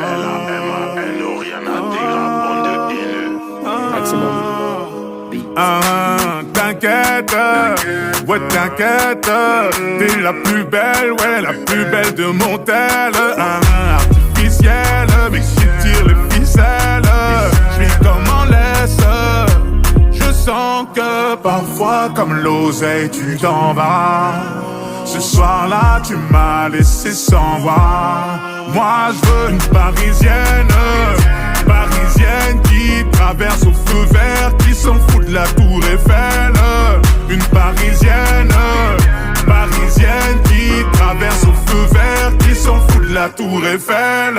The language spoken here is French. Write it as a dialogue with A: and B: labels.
A: L-A-M-A-N-O, rien n'intégra, bande de haineux.
B: Maximum.
C: T'inquiète, ouais t'inquiète, t'es la plus belle, ouais la plus belle de mon tel. Artificielle, mais qui tire les ficelles, j'vis comme en laisse. Je sens que parfois comme l'oseille tu t'en vas. Ce soir-là tu m'as laissé sans voix. Moi je veux une parisienne, parisienne qui traverse au feu vert, qui s'en fout de la tour Eiffel. Une parisienne, parisienne qui traverse au feu vert, qui s'en fout de la tour Eiffel.